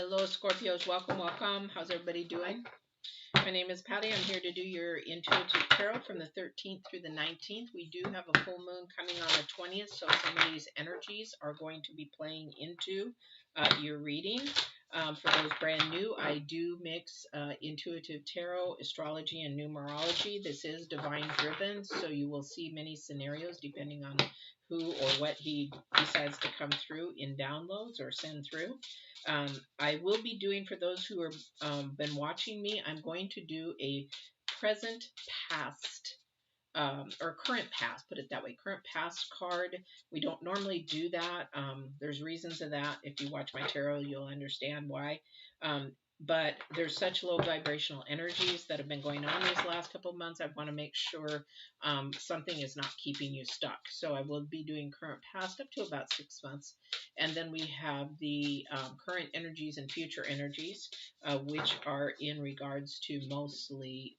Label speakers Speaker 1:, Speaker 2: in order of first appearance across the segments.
Speaker 1: Hello, Scorpios. Welcome, welcome. How's everybody doing? My name is Patti. I'm here to do your intuitive tarot from the 13th through the 19th. We do have a full moon coming on the 20th, so some of these energies are going to be playing into your reading. For those brand new, I do mix intuitive tarot, astrology, and numerology. This is divine driven, so you will see many scenarios depending on who or what he decides to come through in downloads or send through. I will be doing, for those who have been watching me, I'm going to do a present past or current past, put it that way, current past card. We don't normally do that. There's reasons of that. If you watch my tarot, you'll understand why. But there's such low vibrational energies that have been going on these last couple of months. I want to make sure something is not keeping you stuck. So I will be doing current past up to about 6 months. And then we have the current energies and future energies, which are in regards to mostly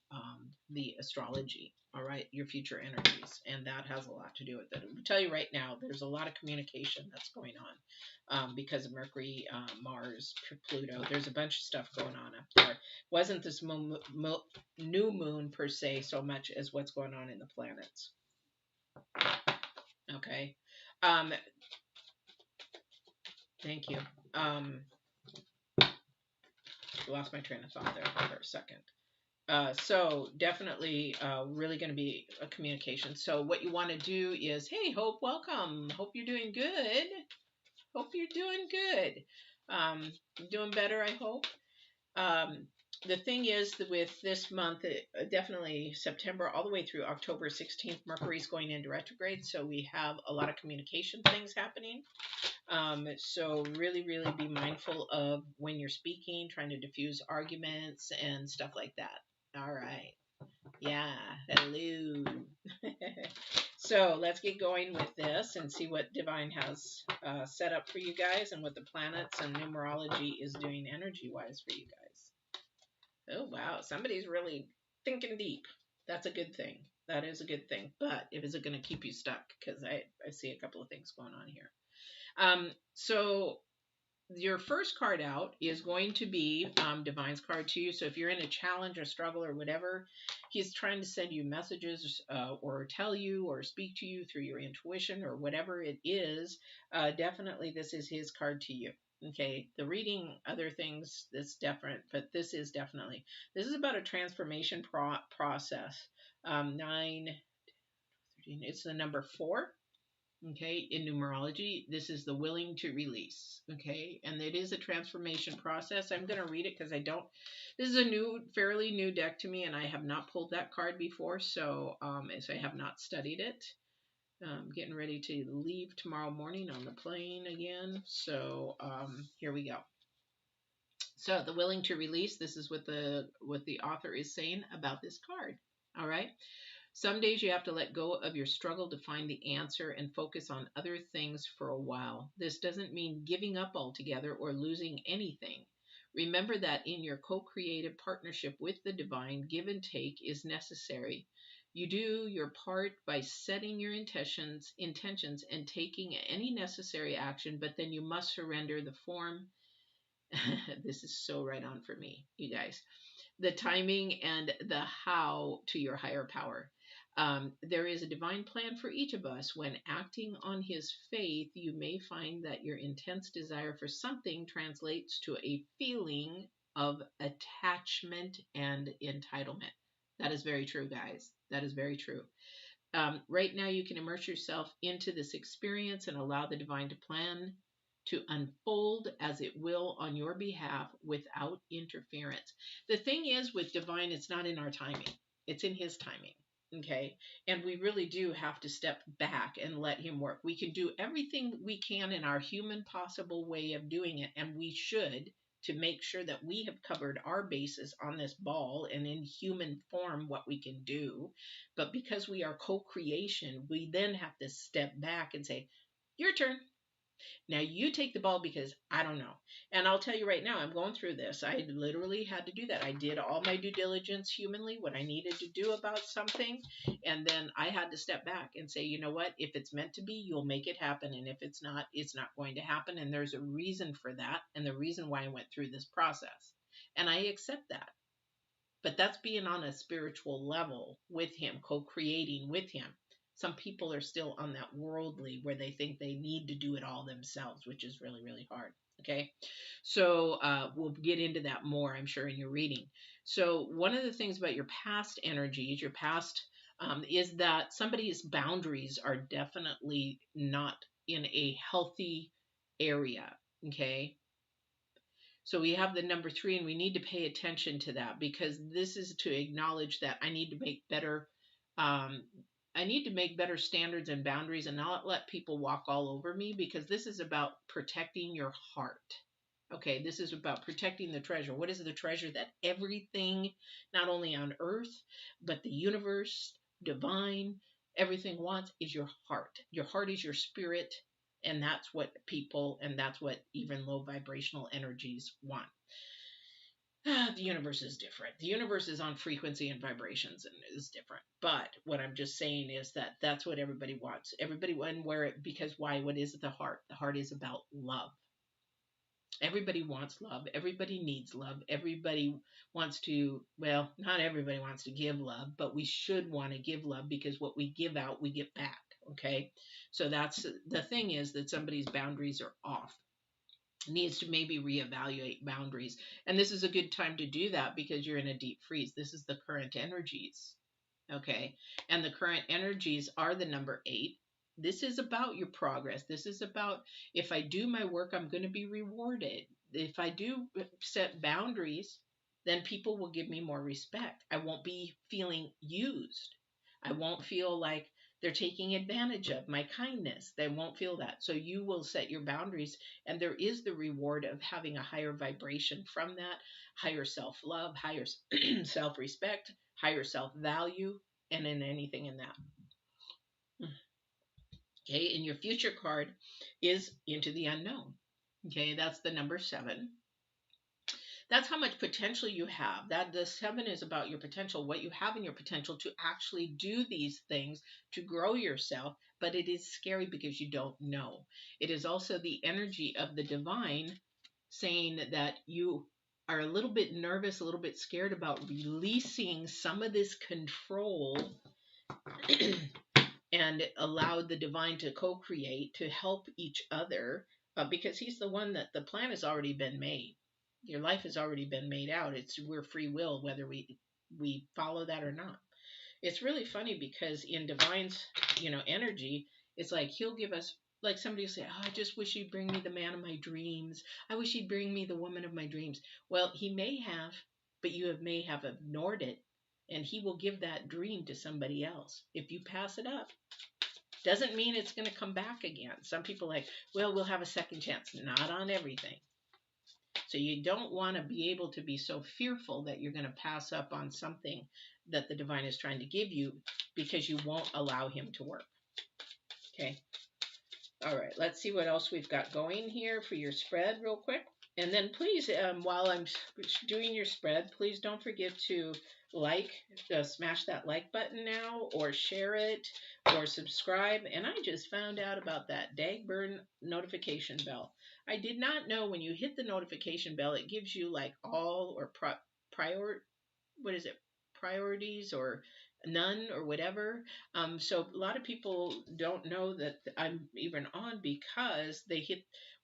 Speaker 1: the astrology. All right, your future energies. And that has a lot to do with it. I'll tell you right now, there's a lot of communication that's going on because of Mercury, Mars, Pluto. There's a bunch of stuff going on up there. Wasn't this new moon per se so much as what's going on in the planets. Okay. Thank you. Lost my train of thought there for a second. So definitely really going to be a communication. So what you want to do is, hey, Hope, welcome. Hope you're doing good. Hope you're doing good. Doing better, I hope. The thing is that with this month, definitely September all the way through October 16th, Mercury's going into retrograde. So we have a lot of communication things happening. So really, really be mindful of when you're speaking, trying to diffuse arguments and stuff like that. All right. Yeah. Hello. So let's get going with this and see what Divine has set up for you guys and what the planets and numerology is doing energy-wise for you guys. Oh, wow. Somebody's really thinking deep. That's a good thing. That is a good thing. But is it going to keep you stuck? Because I see a couple of things going on here. So your first card out is going to be Divine's card to you. So if you're in a challenge or struggle or whatever, he's trying to send you messages or tell you or speak to you through your intuition or whatever it is. Definitely this is his card to you. Okay, the reading other things that's different, but this is about a transformation process. 9, 13, it's the number 4. Okay, in numerology, this is the willing to release. Okay, and it is a transformation process. I'm going to read it because this is a fairly new deck to me, and I have not pulled that card before, so as I have not studied it. I'm getting ready to leave tomorrow morning on the plane again, so here we go. So the willing to release, this is what the author is saying about this card. All right. Some days you have to let go of your struggle to find the answer and focus on other things for a while. This doesn't mean giving up altogether or losing anything. Remember that in your co-creative partnership with the divine, give and take is necessary. You do your part by setting your intentions and taking any necessary action, but then you must surrender the form. This is so right on for me, you guys. The timing and the how to your higher power. There is a divine plan for each of us. When acting on his faith, you may find that your intense desire for something translates to a feeling of attachment and entitlement. That is very true, guys. That is very true. Right now, you can immerse yourself into this experience and allow the divine plan to unfold as it will on your behalf without interference. The thing is with divine, it's not in our timing. It's in his timing. Okay. And we really do have to step back and let him work. We can do everything we can in our human possible way of doing it. And we should, to make sure that we have covered our bases on this ball and in human form what we can do. But because we are co-creation, we then have to step back and say, your turn. Now you take the ball because I don't know. And I'll tell you right now, I'm going through this. I literally had to do that. I did all my due diligence humanly, what I needed to do about something. And then I had to step back and say, you know what? If it's meant to be, you'll make it happen. And if it's not, it's not going to happen. And there's a reason for that. And the reason why I went through this process. And I accept that. But that's being on a spiritual level with him, co-creating with him. Some people are still on that worldly where they think they need to do it all themselves, which is really, really hard. Okay. So we'll get into that more, I'm sure, in your reading. So one of the things about your past energies, your past, is that somebody's boundaries are definitely not in a healthy area. Okay. So we have the number 3, and we need to pay attention to that, because this is to acknowledge that I need to make better, um, I need to make better standards and boundaries, and not let people walk all over me, because this is about protecting your heart. Okay, this is about protecting the treasure. What is the treasure that everything, not only on earth, but the universe, divine, everything wants is your heart. Your heart is your spirit, and that's what people, and that's what even low vibrational energies want. The universe is different. The universe is on frequency and vibrations and is different. But what I'm just saying is that that's what everybody wants. Everybody, and where it, because why? What is the heart? The heart is about love. Everybody wants love. Everybody needs love. Everybody wants to, well, not everybody wants to give love, but we should want to give love, because what we give out, we get back. Okay. So that's the thing, is that somebody's boundaries are off. Needs to maybe reevaluate boundaries. And this is a good time to do that, because you're in a deep freeze. This is the current energies. Okay. And the current energies are the number 8. This is about your progress. This is about, if I do my work, I'm going to be rewarded. If I do set boundaries, then people will give me more respect. I won't be feeling used. I won't feel like they're taking advantage of my kindness. They won't feel that. So you will set your boundaries, and there is the reward of having a higher vibration from that, higher self-love, higher self-respect, higher self-value, and in anything in that. Okay, and your future card is into the unknown. Okay, that's the number 7. That's how much potential you have. That the 7 is about your potential, what you have in your potential to actually do these things to grow yourself, but it is scary because you don't know. It is also the energy of the divine saying that you are a little bit nervous, a little bit scared about releasing some of this control and allow the divine to co-create, to help each other, because he's the one that the plan has already been made. Your life has already been made out. We're free will, whether we follow that or not. It's really funny because in divine's, energy, it's like he'll give us, like somebody will say, oh, I just wish he'd bring me the man of my dreams. I wish he'd bring me the woman of my dreams. Well, he may have, but you may have ignored it, and he will give that dream to somebody else. If you pass it up, doesn't mean it's going to come back again. Some people are like, well, we'll have a second chance. Not on everything. So you don't want to be able to be so fearful that you're going to pass up on something that the divine is trying to give you, because you won't allow him to work. Okay. All right. Let's see what else we've got going here for your spread real quick. And then please, while I'm doing your spread, please don't forget to smash that like button now, or share it, or subscribe. And I just found out about that Dagburn notification bell. I did not know when you hit the notification bell, it gives you like all or priorities or none or whatever. So a lot of people don't know that I'm even on, because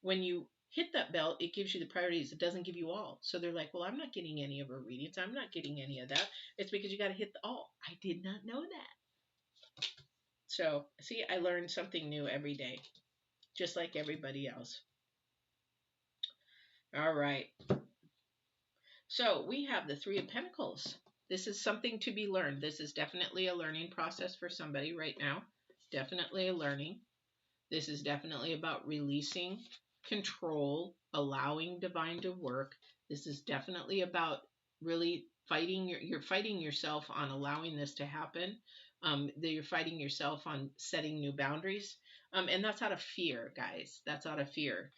Speaker 1: when you hit that bell, it gives you the priorities. It doesn't give you all. So they're like, well, I'm not getting any of her readings. I'm not getting any of that. It's because you got to hit the all. I did not know that. So see, I learn something new every day, just like everybody else. All right. So we have the 3 of Pentacles. This is something to be learned. This is definitely a learning process for somebody right now. Definitely a learning. This is definitely about releasing control, allowing divine to work. This is definitely about really you're fighting yourself on allowing this to happen. You're fighting yourself on setting new boundaries. And that's out of fear, guys. That's out of fear.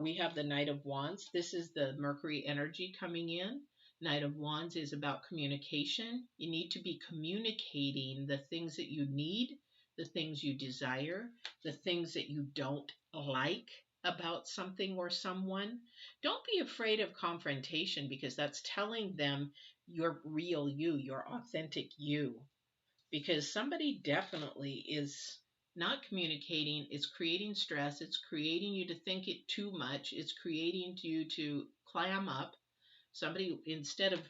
Speaker 1: We have the Knight of Wands. This is the Mercury energy coming in. Knight of Wands is about communication. You need to be communicating the things that you need, the things you desire, the things that you don't like about something or someone. Don't be afraid of confrontation, because that's telling them your real you, your authentic you, because somebody definitely is not communicating. It's creating stress. It's creating you to think it too much. It's creating you to clam up. Somebody, instead of,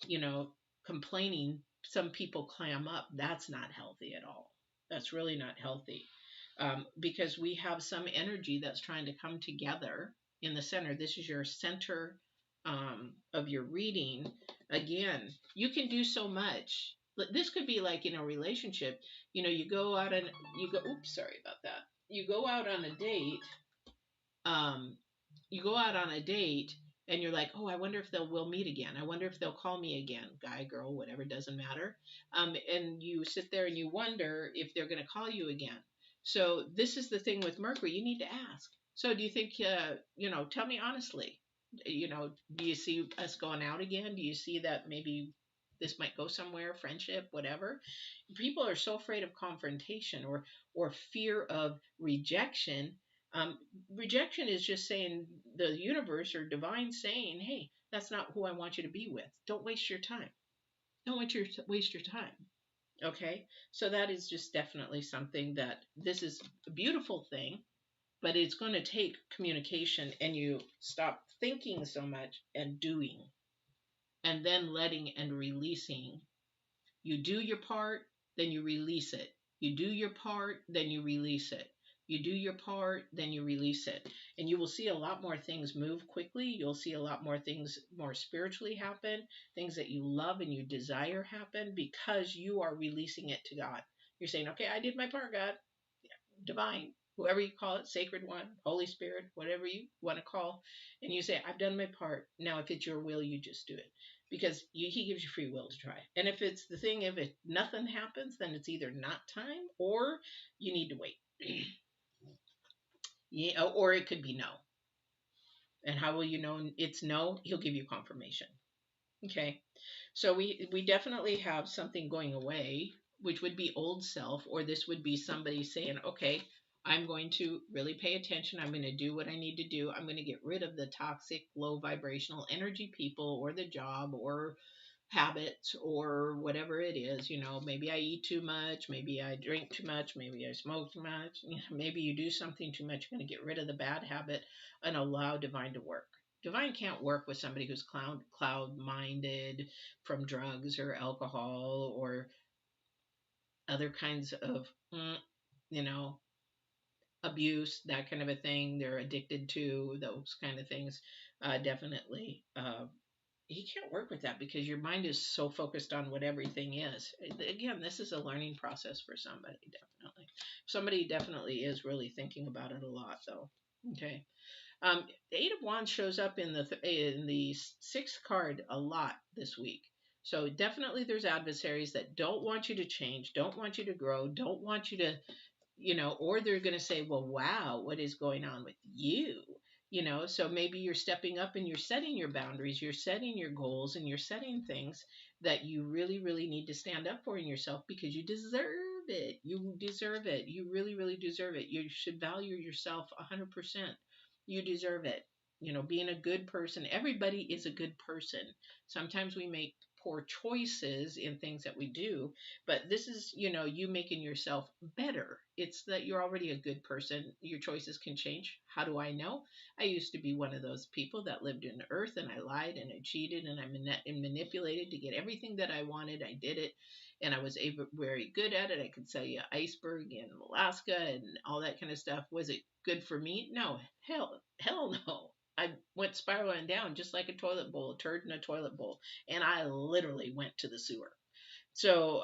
Speaker 1: you know, complaining, some people clam up. That's not healthy at all. That's really not healthy. Because we have some energy that's trying to come together in the center. This is your center of your reading. Again, you can do so much. This could be like in a relationship. You know, you go out and you go. Oops, sorry about that. You go out on a date. Um, you go out on a date and you're like, oh, I wonder if we'll meet again. I wonder if they'll call me again. Guy, girl, whatever, doesn't matter. And you sit there and you wonder if they're going to call you again. So this is the thing with Mercury. You need to ask. So do you think, tell me honestly, do you see us going out again? Do you see that maybe this might go somewhere, friendship, whatever? People are so afraid of confrontation or fear of rejection. Rejection is just saying, the universe or divine saying, hey, that's not who I want you to be with. Don't waste your time. Don't waste your time. Okay? So that is just definitely something that this is a beautiful thing, but it's going to take communication, and you stop thinking so much and doing, and then letting and releasing. You do your part, then you release it. You do your part, then you release it. You do your part, then you release it. And you will see a lot more things move quickly. You'll see a lot more things more spiritually happen, things that you love and you desire happen, because you are releasing it to God. You're saying, okay, I did my part, God. Divine, whoever you call it, sacred one, Holy Spirit, whatever you want to call. And you say, I've done my part. Now, if it's your will, you just do it. Because he gives you free will to try. And if it's the thing, if nothing happens, then it's either not time or you need to wait. Yeah, or it could be no. And how will you know it's no? He'll give you confirmation. Okay. So we definitely have something going away, which would be old self, or this would be somebody saying, okay, I'm going to really pay attention. I'm going to do what I need to do. I'm going to get rid of the toxic, low vibrational energy people, or the job, or habits, or whatever it is. Maybe I eat too much, maybe I drink too much, maybe I smoke too much, maybe you do something too much. You're going to get rid of the bad habit and allow divine to work. Divine can't work with somebody who's cloud minded from drugs or alcohol or other kinds of you know abuse, that kind of a thing. They're addicted to those kind of things. Definitely he can't work with that, because your mind is so focused on what everything is. Again, this is a learning process for somebody. Somebody definitely is really thinking about it a lot, though. Okay. The Eight of Wands shows up in the sixth card a lot this week. So definitely there's adversaries that don't want you to change, don't want you to grow, don't want you to, or they're going to say, well, wow, what is going on with you? So maybe you're stepping up and you're setting your boundaries, you're setting your goals, and you're setting things that you really, really need to stand up for in yourself, because you deserve it. You deserve it. You really, really deserve it. You should value yourself 100%. You deserve it. Being a good person, everybody is a good person. Sometimes we make poor choices in things that we do, but this is, you making yourself better. It's that you're already a good person. Your choices can change. How do I know? I used to be one of those people that lived in the earth, and I lied and I cheated and I manipulated to get everything that I wanted. I did it, and I was very good at it. I could sell you an iceberg in Alaska and all that kind of stuff. Was it good for me? No, hell no. I went spiraling down just like a toilet bowl, a turd in a toilet bowl, and I literally went to the sewer. So,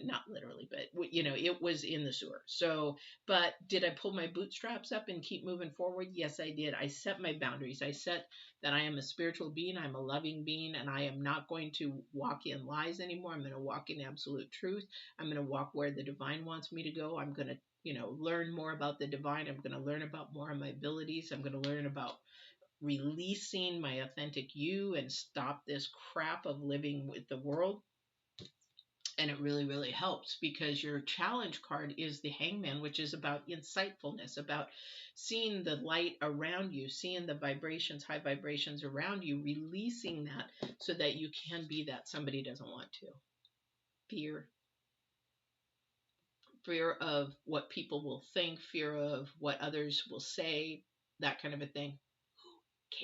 Speaker 1: not literally, but you know, it was in the sewer. So, but did I pull my bootstraps up and keep moving forward? Yes, I did. I set my boundaries. I set that I am a spiritual being, I'm a loving being, and I am not going to walk in lies anymore. I'm going to walk in absolute truth. I'm going to walk where the divine wants me to go. I'm going to, you know, learn more about the divine. I'm going to learn about more of my abilities. I'm going to learn about releasing my authentic you and stop this crap of living with the world. And it really, really helps because your challenge card is the Hangman, which is about insightfulness, about seeing the light around you, seeing the vibrations, high vibrations around you, releasing that so that you can be that somebody doesn't want to. Fear. Fear of what people will think, fear of what others will say, that kind of a thing. Who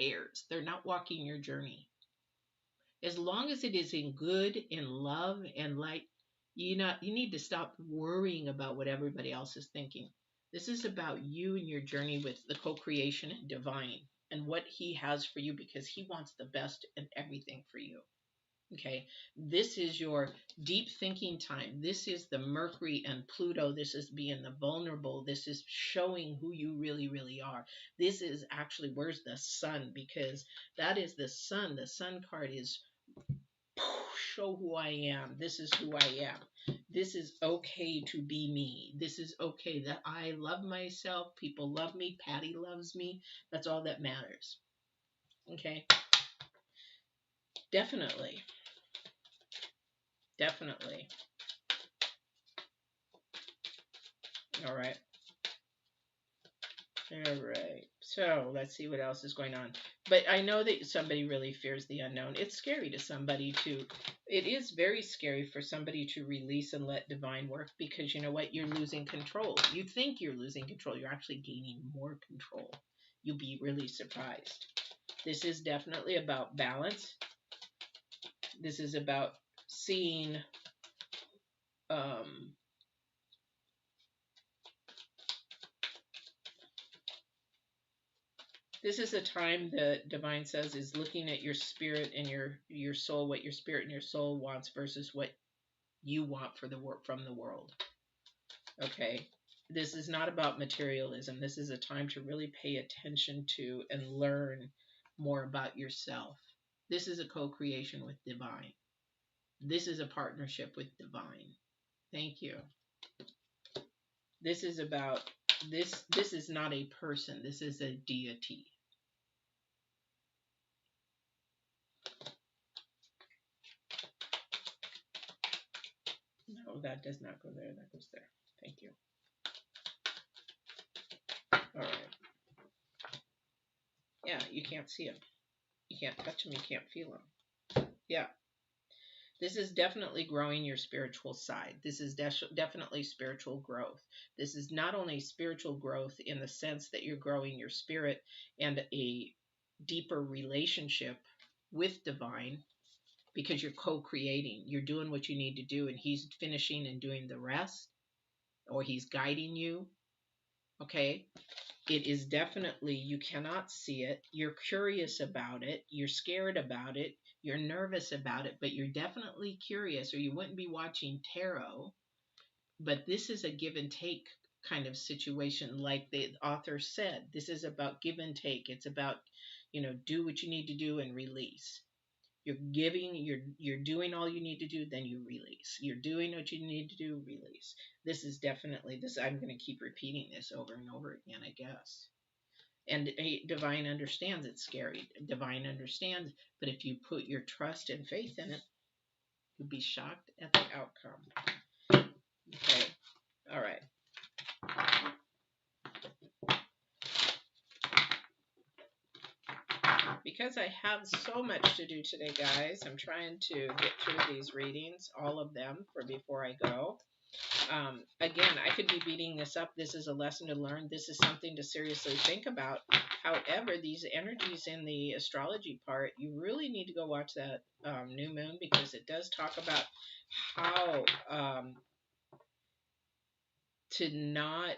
Speaker 1: cares? They're not walking your journey. As long as it is in good, in love, and light, you need to stop worrying about what everybody else is thinking. This is about you and your journey with the co-creation and divine and what he has for you, because he wants the best and everything for you. Okay, this is your deep thinking time. This is the Mercury and Pluto. This is being the vulnerable. This is showing who you really, really are. This is actually, where's the sun? Because that is the sun. The sun card is show who I am. This is who I am. This is okay to be me. This is okay that I love myself. People love me. Patti loves me. That's all that matters. Okay? Definitely. Definitely. All right. All right. So let's see what else is going on. But I know that somebody really fears the unknown. It's scary to somebody to, it is very scary for somebody to release and let divine work, because you know what? You're losing control. You think you're losing control. You're actually gaining more control. You'll be really surprised. This is definitely about balance. This is about seeing, this is a time that divine says is looking at your spirit and your soul, what your spirit and your soul wants versus what you want for the work from the world. Okay, this is not about materialism. This is a time to really pay attention to and learn more about yourself. This is a co-creation with divine. This is a partnership with divine. Thank you. This is about this is not a person. This is a deity. No, that does not go there. That goes there. Thank you. All right. Yeah, you can't see them. You can't touch them. You can't feel them. Yeah. This is definitely growing your spiritual side. This is definitely spiritual growth. This is not only spiritual growth in the sense that you're growing your spirit and a deeper relationship with divine, because you're co-creating. You're doing what you need to do, and he's finishing and doing the rest, or he's guiding you. Okay? It is definitely, you cannot see it. You're curious about it. You're scared about it. You're nervous about it, but you're definitely curious, or you wouldn't be watching tarot. But this is a give and take kind of situation, like the author said. This is about give and take. It's about, do what you need to do and release. You're giving, you're doing all you need to do, then you release. You're doing what you need to do, release. This is definitely this. I'm going to keep repeating this over and over again, I guess. And divine understands it's scary. Divine understands, but if you put your trust and faith in it, you'll be shocked at the outcome. Okay. All right. Because I have so much to do today, guys, I'm trying to get through these readings, all of them, for before I go. Again, I could be beating this up. This is a lesson to learn. This is something to seriously think about. However, these energies in the astrology part, you really need to go watch that new moon, because it does talk about how to not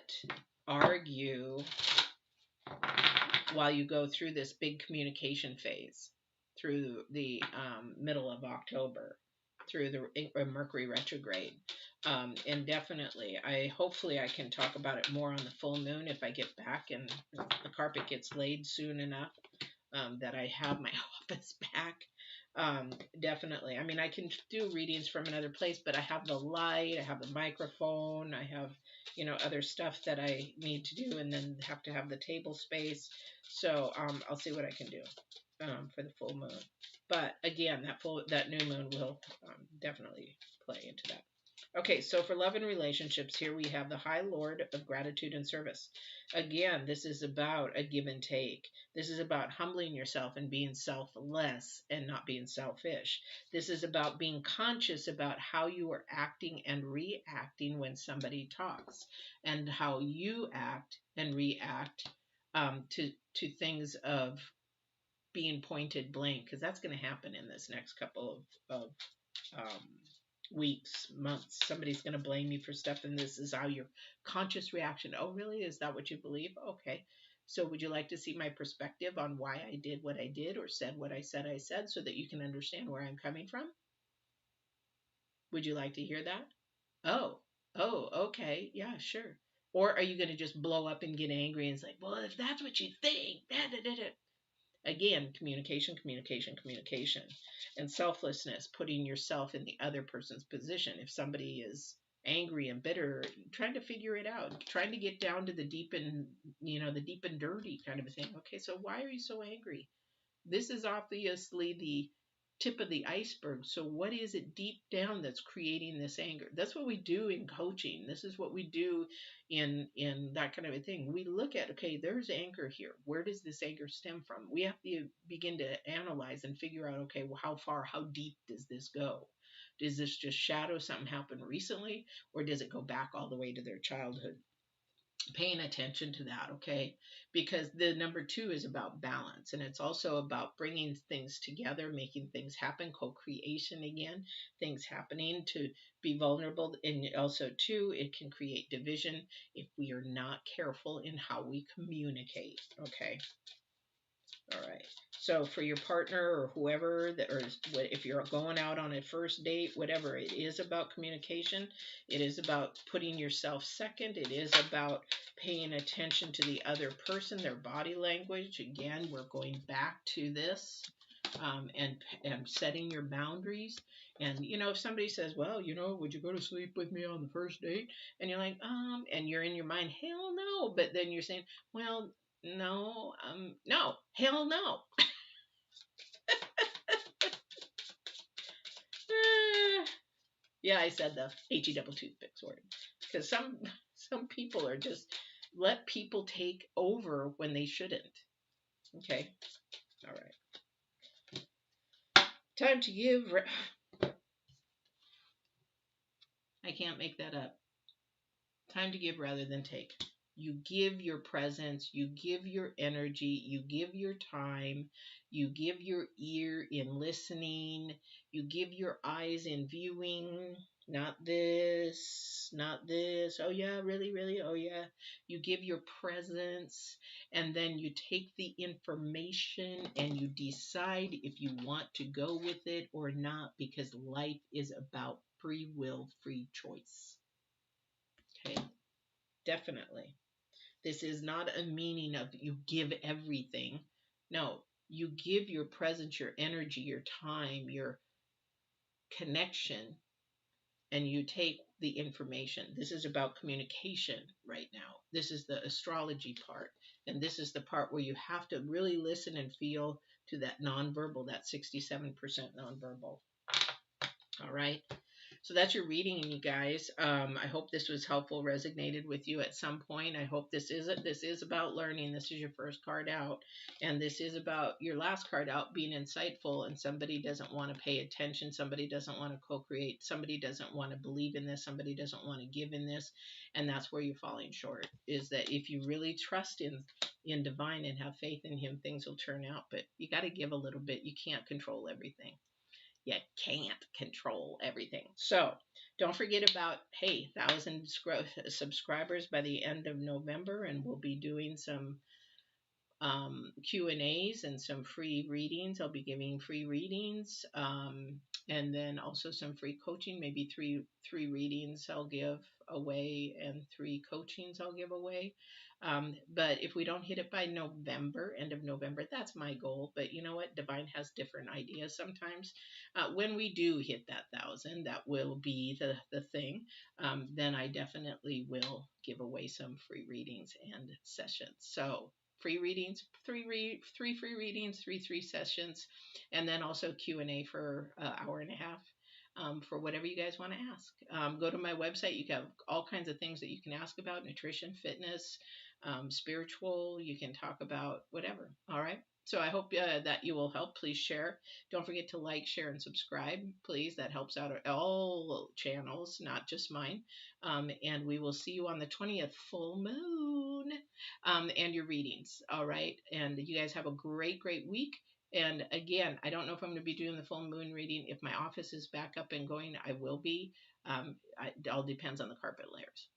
Speaker 1: argue while you go through this big communication phase through the middle of October. through the Mercury retrograde. And definitely, hopefully I can talk about it more on the full moon if I get back and the carpet gets laid soon enough, that I have my office back. Definitely. I mean, I can do readings from another place, but I have the light, I have the microphone, I have, other stuff that I need to do, and then have to have the table space. So I'll see what I can do for the full moon. But again, that new moon will definitely play into that. Okay, so for love and relationships, here we have the High Lord of Gratitude and Service. Again, this is about a give and take. This is about humbling yourself and being selfless and not being selfish. This is about being conscious about how you are acting and reacting when somebody talks, and how you act and react to things of being pointed blame, because that's going to happen in this next couple of um, weeks, months. Somebody's going to blame you for stuff, and this is how your conscious reaction. Oh, really? Is that what you believe? Okay. So would you like to see my perspective on why I did what I did or said what I said, so that you can understand where I'm coming from? Would you like to hear that? Oh, okay. Yeah, sure. Or are you going to just blow up and get angry and say, well, if that's what you think, da, da, da, da. Again, communication, communication, communication, and selflessness, putting yourself in the other person's position. If somebody is angry and bitter, trying to figure it out, trying to get down to the deep and, the deep and dirty kind of a thing. Okay, so why are you so angry? This is obviously the tip of the iceberg. So what is it deep down that's creating this anger? That's what we do in coaching. This is what we do in that kind of a thing. We look at, okay, there's anger here. Where does this anger stem from? We have to begin to analyze and figure out, okay, well, how deep does this go? Does this just shadow something happened recently, or does it go back all the way to their childhood? Paying attention to that, okay? Because the number 2 is about balance, and it's also about bringing things together, making things happen, co-creation again, things happening to be vulnerable. And also, too, it can create division if we are not careful in how we communicate, okay? All right. So for your partner or whoever, or if you're going out on a first date, whatever, it is about communication. It is about putting yourself second. It is about paying attention to the other person, their body language. Again, we're going back to this, and setting your boundaries. And, if somebody says, well, would you go to sleep with me on the first date? And you're like, and you're in your mind, hell no. But then you're saying, well, no, no, hell no. Yeah, I said the HE double toothpicks word, because some people are just let people take over when they shouldn't. Okay, all right. Time to give. I can't make that up. Time to give rather than take. You give your presence, you give your energy, you give your time, you give your ear in listening, you give your eyes in viewing. Not this, not this. Oh, yeah, really, really. Oh, yeah. You give your presence, and then you take the information and you decide if you want to go with it or not, because life is about free will, free choice. Okay, definitely. This is not a meaning of you give everything. No, you give your presence, your energy, your time, your connection, and you take the information. This is about communication right now. This is the astrology part. And this is the part where you have to really listen and feel to that nonverbal, that 67% nonverbal. All right. So that's your reading, you guys. I hope this was helpful, resonated with you at some point. I hope this is about learning. This is your first card out, and this is about your last card out being insightful, and somebody doesn't want to pay attention, somebody doesn't want to co-create, somebody doesn't want to believe in this, somebody doesn't want to give in this, and that's where you're falling short, is that if you really trust in divine and have faith in him, things will turn out, but you got to give a little bit. You can't control everything. You can't control everything. So don't forget about, hey, 1,000 subscribers by the end of November, and we'll be doing some Q&As and some free readings. I'll be giving free readings And then also some free coaching, maybe three readings I'll give away and 3 coachings I'll give away. But if we don't hit it by November, end of November, that's my goal. But you know what? Divine has different ideas sometimes. When we do hit that 1,000, that will be the thing. Then I definitely will give away some free readings and sessions. So free readings, three free readings, three sessions, and then also Q&A for an hour and a half. For whatever you guys want to ask. Go to my website. You have all kinds of things that you can ask about: nutrition, fitness, spiritual. You can talk about whatever. All right. So I hope that you will help. Please share. Don't forget to like, share, and subscribe. Please, that helps out all channels, not just mine. And we will see you on the 20th, full moon, and your readings. All right. And you guys have a great week. And again, I don't know if I'm going to be doing the full moon reading. If my office is back up and going, I will be. It all depends on the carpet layers.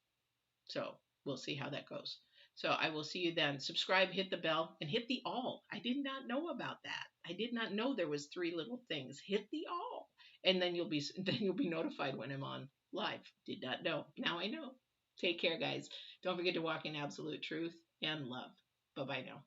Speaker 1: So we'll see how that goes. So I will see you then. Subscribe, hit the bell, and hit the all. I did not know about that. I did not know there was 3 little things. Hit the all, and then you'll be notified when I'm on live. Did not know. Now I know. Take care, guys. Don't forget to walk in absolute truth and love. Bye bye now.